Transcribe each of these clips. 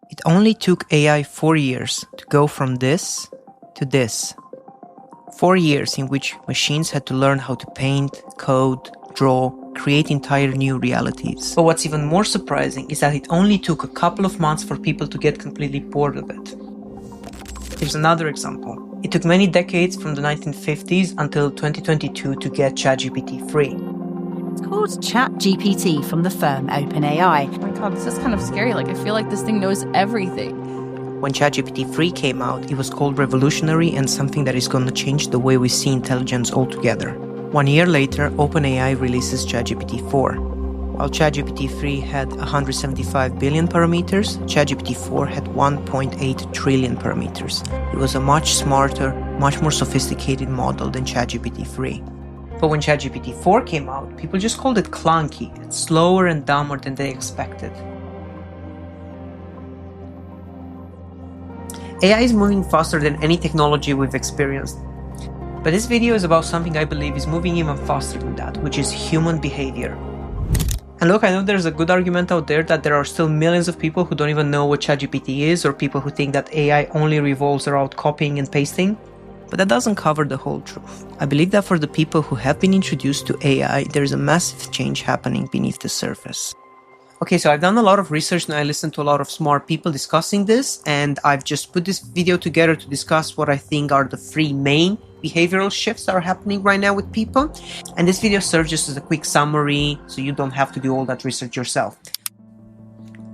It only took AI 4 years to go from this to this. 4 years in which machines had to learn how to paint, code, draw, create entire new realities. But what's even more surprising is that it only took a couple of months for people to get completely bored of it. Here's another example. It took many decades from the 1950s until 2022 to get ChatGPT free. It's called ChatGPT from the firm OpenAI. Oh my god, this is kind of scary. Like, I feel like this thing knows everything. When ChatGPT 3 came out, it was called revolutionary and something that is going to change the way we see intelligence altogether. 1 year later, OpenAI releases ChatGPT 4. While ChatGPT 3 had 175 billion parameters, ChatGPT 4 had 1.8 trillion parameters. It was a much smarter, much more sophisticated model than ChatGPT 3. But when ChatGPT 4 came out, people just called it clunky and slower and dumber than they expected. AI is moving faster than any technology we've experienced. But this video is about something I believe is moving even faster than that, which is human behavior. And look, I know there's a good argument out there that there are still millions of people who don't even know what ChatGPT is, or people who think that AI only revolves around copying and pasting. But that doesn't cover the whole truth. I believe that for the people who have been introduced to AI, there is a massive change happening beneath the surface. Okay, so I've done a lot of research and I listened to a lot of smart people discussing this, and I've just put this video together to discuss what I think are the 3 main behavioral shifts that are happening right now with people. And this video serves just as a quick summary, so you don't have to do all that research yourself.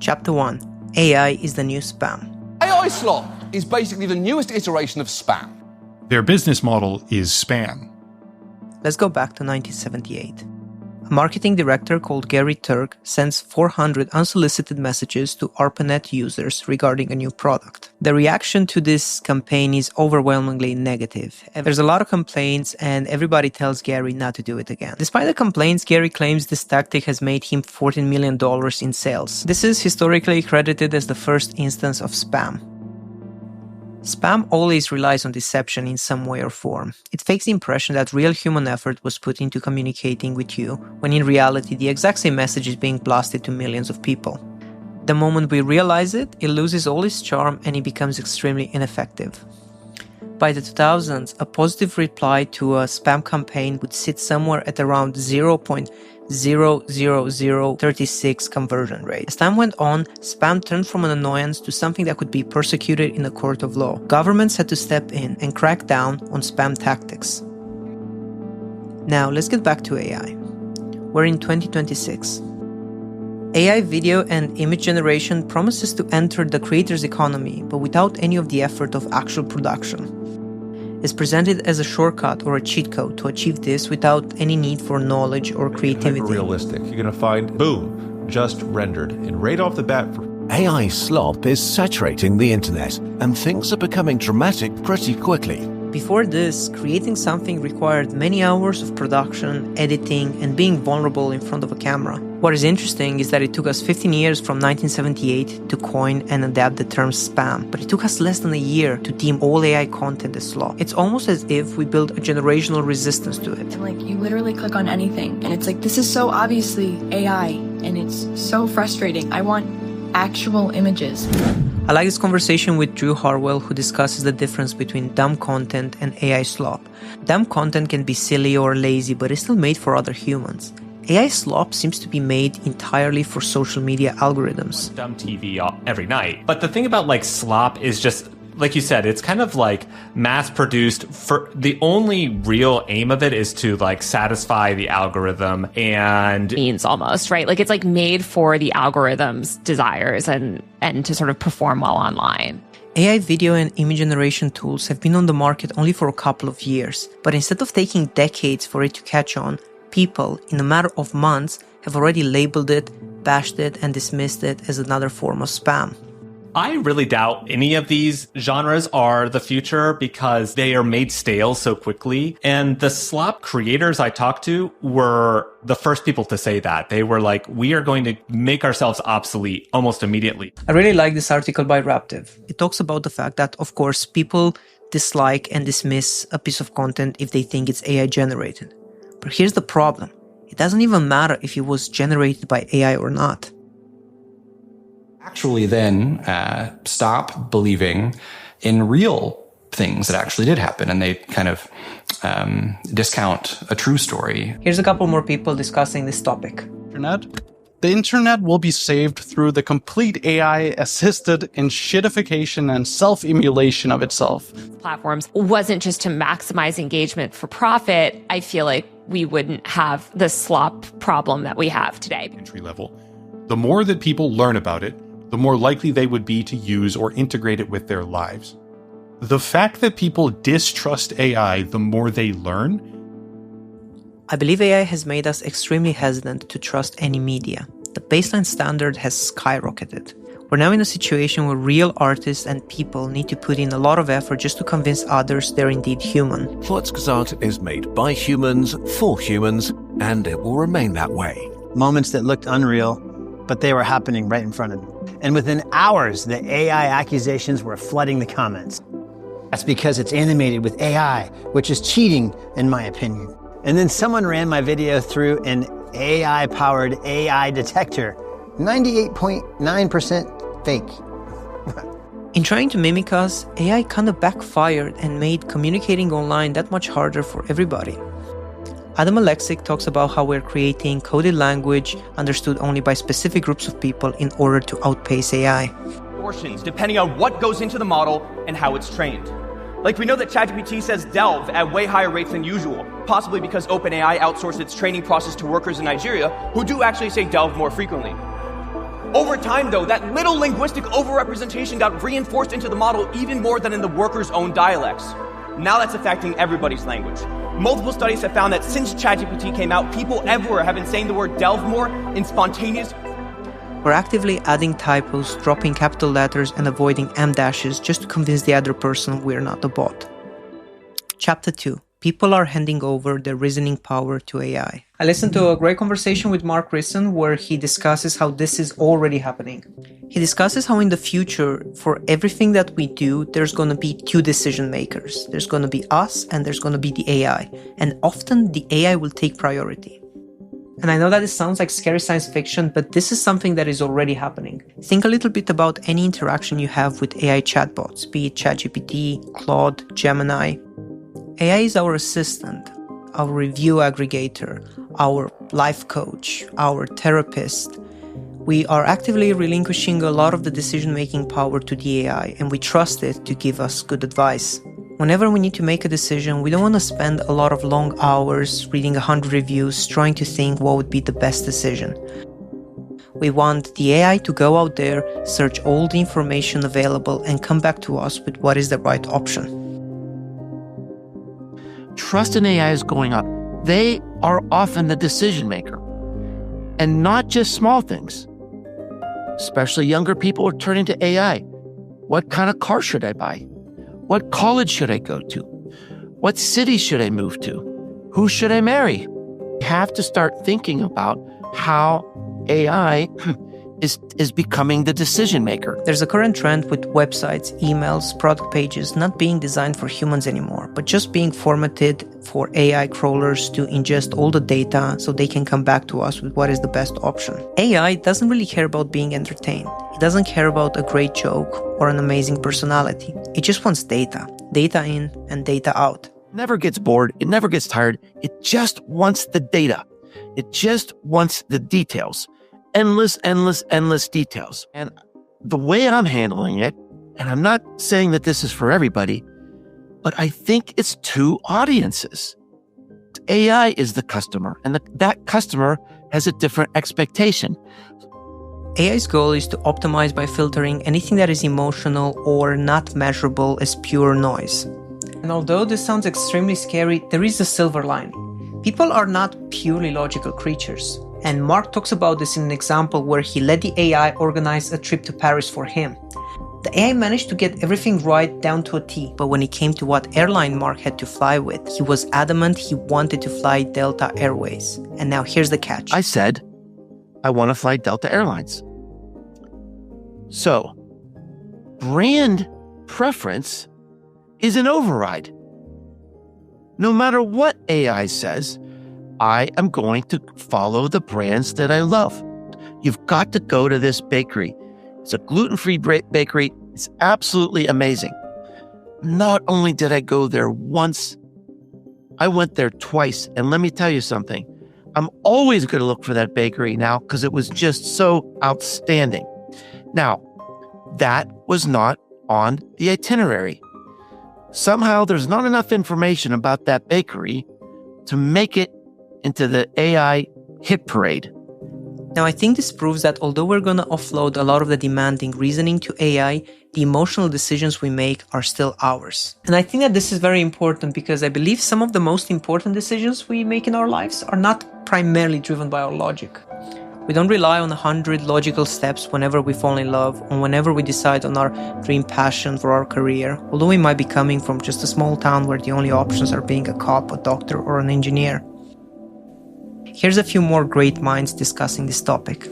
Chapter 1. AI is the new spam. AI Slop is basically the newest iteration of spam. Their business model is spam. Let's go back to 1978. A marketing director called Gary Turk sends 400 unsolicited messages to ARPANET users regarding a new product. The reaction to this campaign is overwhelmingly negative. There's a lot of complaints and everybody tells Gary not to do it again. Despite the complaints, Gary claims this tactic has made him $14 million in sales. This is historically credited as the first instance of spam. Spam always relies on deception in some way or form. It fakes the impression that real human effort was put into communicating with you, when in reality the exact same message is being blasted to millions of people. The moment we realize it, it loses all its charm and it becomes extremely ineffective. By the 2000s, a positive reply to a spam campaign would sit somewhere at around 0.00036 conversion rate. As time went on, spam turned from an annoyance to something that could be persecuted in a court of law. Governments had to step in and crack down on spam tactics. Now, let's get back to AI. We're in 2026. AI video and image generation promises to enter the creator's economy, but without any of the effort of actual production. It's presented as a shortcut or a cheat code to achieve this without any need for knowledge or creativity. Realistic. You're going to find, boom, just rendered. And right off the bat, AI slop is saturating the internet, and things are becoming dramatic pretty quickly. Before this, creating something required many hours of production, editing, and being vulnerable in front of a camera. What is interesting is that it took us 15 years from 1978 to coin and adapt the term spam, but it took us less than a year to deem all AI content as slop. It's almost as if we built a generational resistance to it. And like, you literally click on anything, and it's like, this is so obviously AI, and it's so frustrating. I want actual images. I like this conversation with Drew Harwell, who discusses the difference between dumb content and AI slop. Dumb content can be silly or lazy, but it's still made for other humans. AI slop seems to be made entirely for social media algorithms. Dumb TV every night. But the thing about like slop is just, like you said, it's kind of like mass produced for the only real aim of it is to like satisfy the algorithm and Means almost, right? Like it's like made for the algorithm's desires and to sort of perform well online. AI video and image generation tools have been on the market only for a couple of years, but instead of taking decades for it to catch on, people, in a matter of months, have already labeled it, bashed it, and dismissed it as another form of spam. I really doubt any of these genres are the future because they are made stale so quickly. And the slop creators I talked to were the first people to say that. They were like, we are going to make ourselves obsolete almost immediately. I really like this article by Raptive. It talks about the fact that, of course, people dislike and dismiss a piece of content if they think it's AI generated. But here's the problem. It doesn't even matter if it was generated by AI or not. Actually then stop believing in real things that actually did happen, and they kind of discount a true story. Here's a couple more people discussing this topic. The internet will be saved through the complete AI-assisted enshittification and self-emulation of itself. Platforms wasn't just to maximize engagement for profit. I feel like we wouldn't have the slop problem that we have today. Entry level. The more that people learn about it, the more likely they would be to use or integrate it with their lives. The fact that people distrust AI the more they learn. I believe AI has made us extremely hesitant to trust any media. The baseline standard has skyrocketed. We're now in a situation where real artists and people need to put in a lot of effort just to convince others they're indeed human. Plotska's art is made by humans, for humans, and it will remain that way. Moments that looked unreal, but they were happening right in front of me. And within hours, the AI accusations were flooding the comments. That's because it's animated with AI, which is cheating, in my opinion. And then someone ran my video through an AI-powered AI detector. 98.9% fake. In trying to mimic us, AI kind of backfired and made communicating online that much harder for everybody. Adam Alexic talks about how we're creating coded language understood only by specific groups of people in order to outpace AI. Portions, depending on what goes into the model and how it's trained. Like, we know that ChatGPT says delve at way higher rates than usual, possibly because OpenAI outsourced its training process to workers in Nigeria who do actually say delve more frequently. Over time, though, that little linguistic overrepresentation got reinforced into the model even more than in the workers' own dialects. Now that's affecting everybody's language. Multiple studies have found that since ChatGPT came out, people everywhere have been saying the word delve more in spontaneous. We're actively adding typos, dropping capital letters, and avoiding em-dashes just to convince the other person we're not a bot. Chapter 2. People are handing over their reasoning power to AI. I listened to a great conversation with Mark Risson where he discusses how this is already happening. He discusses how in the future, for everything that we do, there's going to be two decision makers. There's going to be us and there's going to be the AI. And often the AI will take priority. And I know that it sounds like scary science fiction, but this is something that is already happening. Think a little bit about any interaction you have with AI chatbots, be it ChatGPT, Claude, Gemini. AI is our assistant, our review aggregator, our life coach, our therapist. We are actively relinquishing a lot of the decision-making power to the AI, and we trust it to give us good advice. Whenever we need to make a decision, we don't want to spend a lot of long hours reading 100 reviews trying to think what would be the best decision. We want the AI to go out there, search all the information available, and come back to us with what is the right option. Trust in AI is going up. They are often the decision maker, and not just small things. Especially younger people are turning to AI. What kind of car should I buy? What college should I go to? What city should I move to? Who should I marry? You have to start thinking about how AI is becoming the decision maker. There's a current trend with websites, emails, product pages not being designed for humans anymore, but just being formatted for AI crawlers to ingest all the data so they can come back to us with what is the best option. AI doesn't really care about being entertained. It doesn't care about a great joke or an amazing personality. It just wants data. Data in and data out. It never gets bored. It never gets tired. It just wants the data. It just wants the details. Endless details. And the way I'm handling it, and I'm not saying that this is for everybody, but I think it's two audiences. AI is the customer, and that customer has a different expectation. AI's goal is to optimize by filtering anything that is emotional or not measurable as pure noise. And although this sounds extremely scary, there is a silver lining. People are not purely logical creatures. And Mark talks about this in an example where he let the AI organize a trip to Paris for him. The AI managed to get everything right down to a T, but when it came to what airline Mark had to fly with, he was adamant he wanted to fly Delta Airways. And now here's the catch. I said, I want to fly Delta Airlines. So, brand preference is an override. No matter what AI says, I am going to follow the brands that I love. You've got to go to this bakery. It's a gluten-free bakery. It's absolutely amazing. Not only did I go there once, I went there twice. And let me tell you something. I'm always going to look for that bakery now because it was just so outstanding. Now, that was not on the itinerary. Somehow there's not enough information about that bakery to make it into the AI hit parade. Now, I think this proves that although we're going to offload a lot of the demanding reasoning to AI, the emotional decisions we make are still ours. And I think that this is very important because I believe some of the most important decisions we make in our lives are not primarily driven by our logic. We don't rely on 100 logical steps whenever we fall in love or whenever we decide on our dream passion for our career, although we might be coming from just a small town where the only options are being a cop, a doctor, or an engineer. Here's a few more great minds discussing this topic.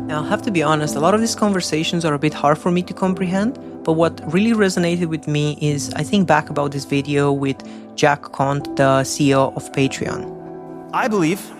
Now, I'll have to be honest, a lot of these conversations are a bit hard for me to comprehend, but what really resonated with me is I think back about this video with Jack Conte, the CEO of Patreon. I believe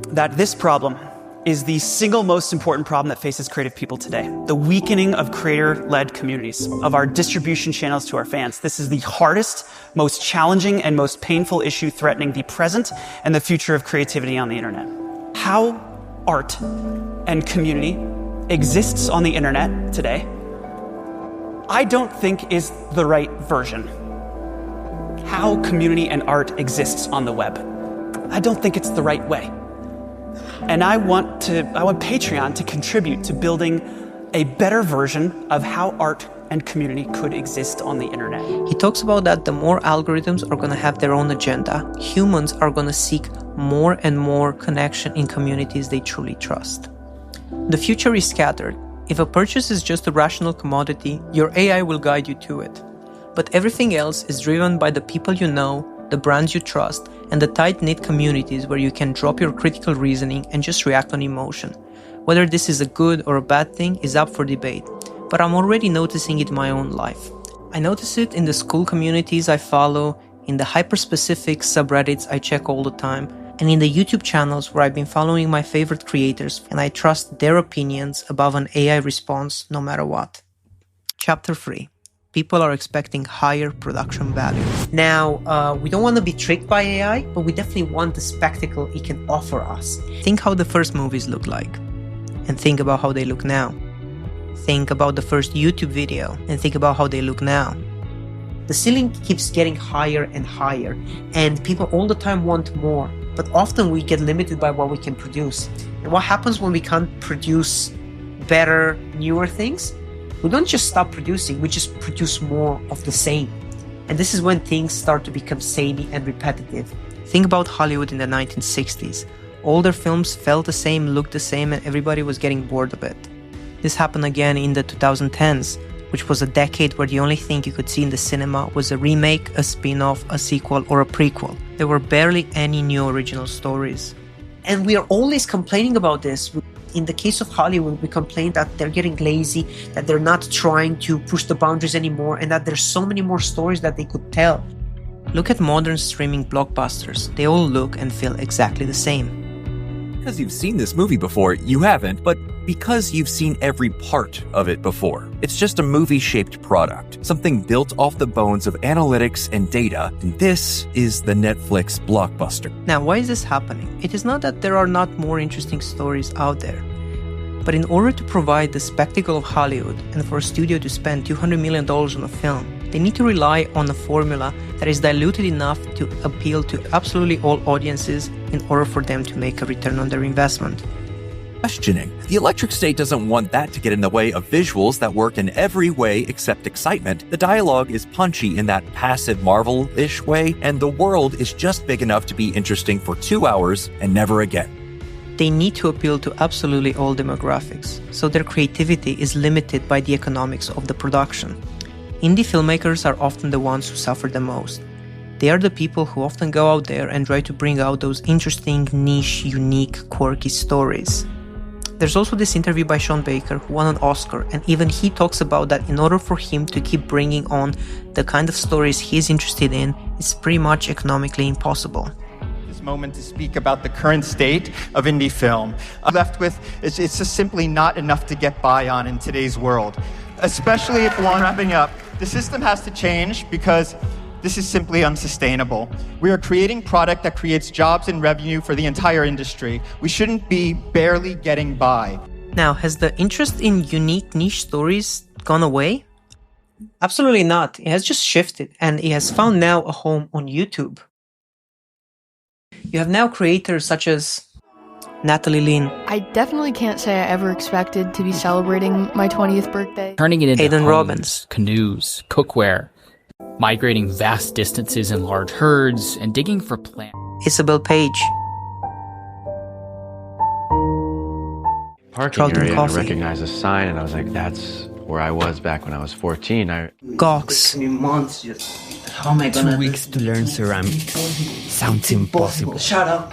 that this problem is the single most important problem that faces creative people today. The weakening of creator-led communities, of our distribution channels to our fans. This is the hardest, most challenging, and most painful issue threatening the present and the future of creativity on the internet. How art and community exists on the internet today, I don't think is the right version. How community and art exists on the web, I don't think it's the right way. And I want Patreon to contribute to building a better version of how art and community could exist on the internet. He talks about that the more algorithms are going to have their own agenda, humans are going to seek more and more connection in communities they truly trust. The future is scattered. If a purchase is just a rational commodity, your AI will guide you to it. But everything else is driven by the people you know, the brands you trust, and the tight-knit communities where you can drop your critical reasoning and just react on emotion. Whether this is a good or a bad thing is up for debate, but I'm already noticing it in my own life. I notice it in the school communities I follow, in the hyper-specific subreddits I check all the time, and in the YouTube channels where I've been following my favorite creators and I trust their opinions above an AI response no matter what. Chapter 3. People are expecting higher production value. Now, we don't want to be tricked by AI, but we definitely want the spectacle it can offer us. Think how the first movies looked like, and think about how they look now. Think about the first YouTube video, and think about how they look now. The ceiling keeps getting higher and higher, and people all the time want more, but often we get limited by what we can produce. And what happens when we can't produce better, newer things? We don't just stop producing, we just produce more of the same. And this is when things start to become samey and repetitive. Think about Hollywood in the 1960s. All their films felt the same, looked the same, and everybody was getting bored of it. This happened again in the 2010s, which was a decade where the only thing you could see in the cinema was a remake, a spin-off, a sequel, or a prequel. There were barely any new original stories. And we are always complaining about this. In the case of Hollywood, we complain that they're getting lazy, that they're not trying to push the boundaries anymore, and that there's so many more stories that they could tell. Look at modern streaming blockbusters. They all look and feel exactly the same. Because you've seen this movie before, you haven't, but because you've seen every part of it before. It's just a movie-shaped product, something built off the bones of analytics and data, and this is the Netflix blockbuster. Now, why is this happening? It is not that there are not more interesting stories out there, but in order to provide the spectacle of Hollywood and for a studio to spend $200 million on a film, they need to rely on a formula that is diluted enough to appeal to absolutely all audiences in order for them to make a return on their investment. Questioning. The electric state doesn't want that to get in the way of visuals that work in every way except excitement. The dialogue is punchy in that passive Marvel-ish way, and the world is just big enough to be interesting for 2 hours and never again. They need to appeal to absolutely all demographics, so their creativity is limited by the economics of the production. Indie filmmakers are often the ones who suffer the most. They are the people who often go out there and try to bring out those interesting, niche, unique, quirky stories. There's also this interview by Sean Baker, who won an Oscar, and even he talks about that in order for him to keep bringing on the kind of stories he's interested in, it's pretty much economically impossible. this moment to speak about the current state of indie film. I'm left with, it's just simply not enough to get by on in today's world. Especially if one wrapping up, the system has to change because this is simply unsustainable. We are creating product that creates jobs and revenue for the entire industry. We shouldn't be barely getting by. Now, has the interest in unique niche stories gone away? Absolutely not. It has just shifted, and it has found now a home on YouTube. You have now creators such as Natalie Lynn, I definitely can't say I ever expected to be celebrating my 20th birthday. Turning it into Aidan homes, Robbins, canoes, cookware, migrating vast distances in large herds, and digging for plants. Isabel Page, parking Charlton area, Coffee, I recognized a sign, and I was like, that's where I was back when I was 14. Gox, months just, how am I gonna 2 weeks to learn ceramics. Sounds impossible. Shut up.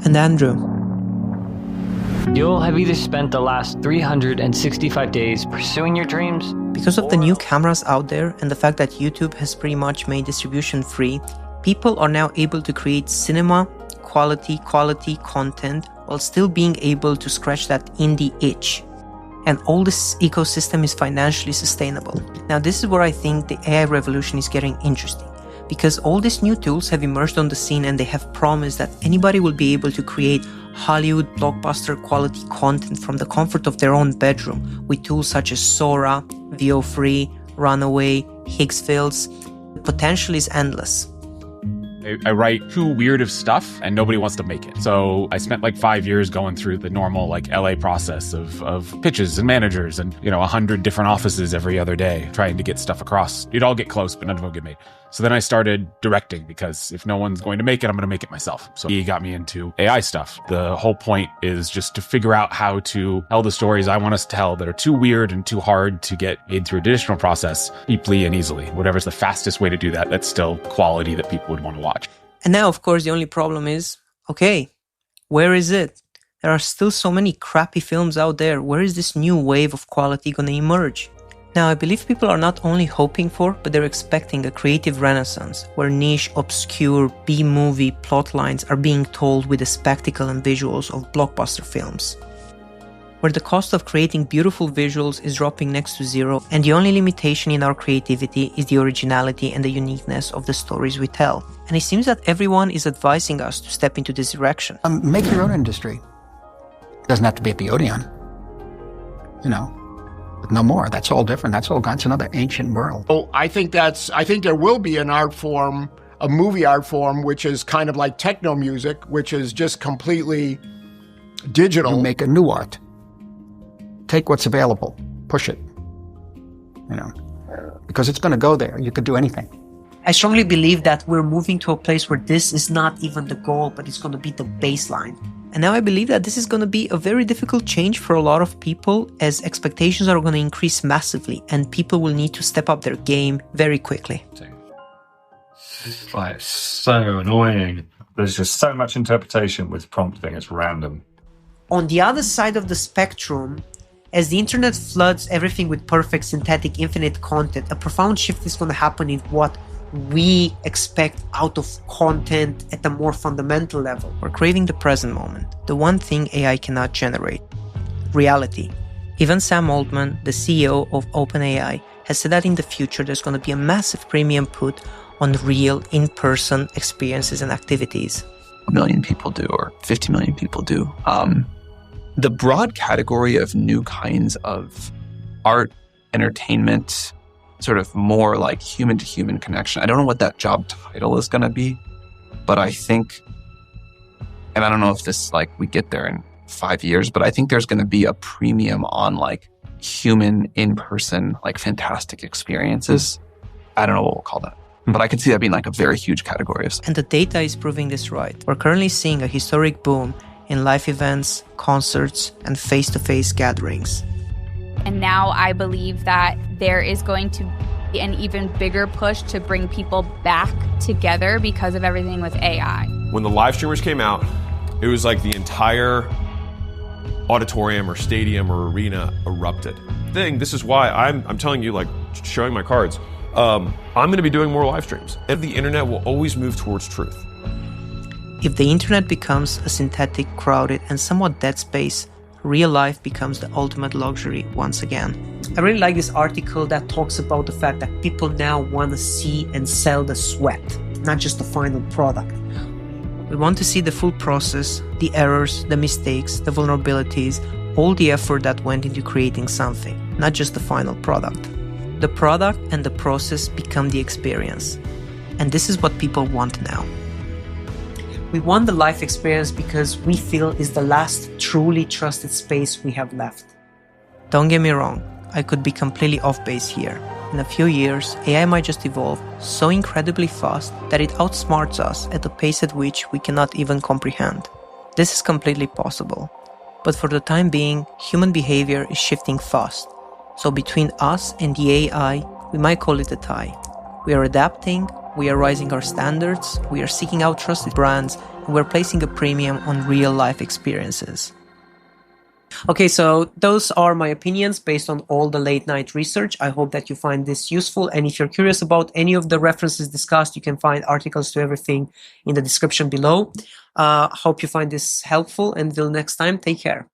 and Andrew. You'll have either spent the last 365 days pursuing your dreams. Because of the new cameras out there and the fact that YouTube has pretty much made distribution free, people are now able to create cinema quality content while still being able to scratch that indie itch. And all this ecosystem is financially sustainable. Now, this is where I think the AI revolution is getting interesting, because all these new tools have emerged on the scene and they have promised that anybody will be able to create Hollywood blockbuster quality content from the comfort of their own bedroom with tools such as Sora, VO3, Runaway, Higgs fields. The potential is endless. I write too weird of stuff and nobody wants to make it. So I spent like 5 years going through the normal like LA process of pitches and managers and 100 different offices every other day trying to get stuff across. You'd all get close, but none of them get made. So then I started directing, because if no one's going to make it, I'm going to make it myself. So he got me into AI stuff. The whole point is just to figure out how to tell the stories I want us to tell that are too weird and too hard to get made through a traditional process cheaply and easily. Whatever's the fastest way to do that, that's still quality that people would want to watch. And now, of course, the only problem is, okay, where is it? There are still so many crappy films out there. Where is this new wave of quality going to emerge? Now, I believe people are not only hoping for, but they're expecting a creative renaissance where niche, obscure, B-movie plot lines are being told with the spectacle and visuals of blockbuster films, where the cost of creating beautiful visuals is dropping next to zero, and the only limitation in our creativity is the originality and the uniqueness of the stories we tell. And it seems that everyone is advising us to step into this direction. Make your own industry. Doesn't have to be at the Odeon. But no more. That's all different. That's another ancient world. Well, I think there will be an art form, a movie art form, which is kind of like techno music, which is just completely digital. You make a new art. Take what's available, push it, because it's going to go there. You could do anything. I strongly believe that we're moving to a place where this is not even the goal, but it's going to be the baseline. And now I believe that this is going to be a very difficult change for a lot of people, as expectations are going to increase massively and people will need to step up their game very quickly. It's like so annoying. There's just so much interpretation with prompting. It's random. On the other side of the spectrum, as the internet floods everything with perfect, synthetic, infinite content, a profound shift is going to happen in what we expect out of content at a more fundamental level. We're craving the present moment, the one thing AI cannot generate: reality. Even Sam Altman, the CEO of OpenAI, has said that in the future there's going to be a massive premium put on real, in-person experiences and activities. 1 million people do, or 50 million people do. The broad category of new kinds of art, entertainment, sort of more like human-to-human connection. I don't know what that job title is going to be, but I think, and I don't know if this, we get there in 5 years, but I think there's going to be a premium on, human, in-person, fantastic experiences. I don't know what we'll call that, but I can see that being, a very huge category. And the data is proving this right. We're currently seeing a historic boom in live events, concerts, and face-to-face gatherings. And now I believe that there is going to be an even bigger push to bring people back together because of everything with AI. When the live streamers came out, it was like the entire auditorium or stadium or arena erupted. This is why I'm telling you, showing my cards, I'm going to be doing more live streams. And the internet will always move towards truth. If the internet becomes a synthetic, crowded, and somewhat dead space, real life becomes the ultimate luxury once again. I really like this article that talks about the fact that people now want to see and sell the sweat, not just the final product. We want to see the full process, the errors, the mistakes, the vulnerabilities, all the effort that went into creating something, not just the final product. The product and the process become the experience. And this is what people want now. We want the life experience because we feel is the last truly trusted space we have left. Don't get me wrong, I could be completely off base here. In a few years, AI might just evolve so incredibly fast that it outsmarts us at a pace at which we cannot even comprehend. This is completely possible. But for the time being, human behavior is shifting fast. So between us and the AI, we might call it a tie. We are adapting, we are raising our standards, we are seeking out trusted brands, and we're placing a premium on real-life experiences. Okay, so those are my opinions based on all the late-night research. I hope that you find this useful, and if you're curious about any of the references discussed, you can find articles to everything in the description below. Hope you find this helpful, and until next time, take care.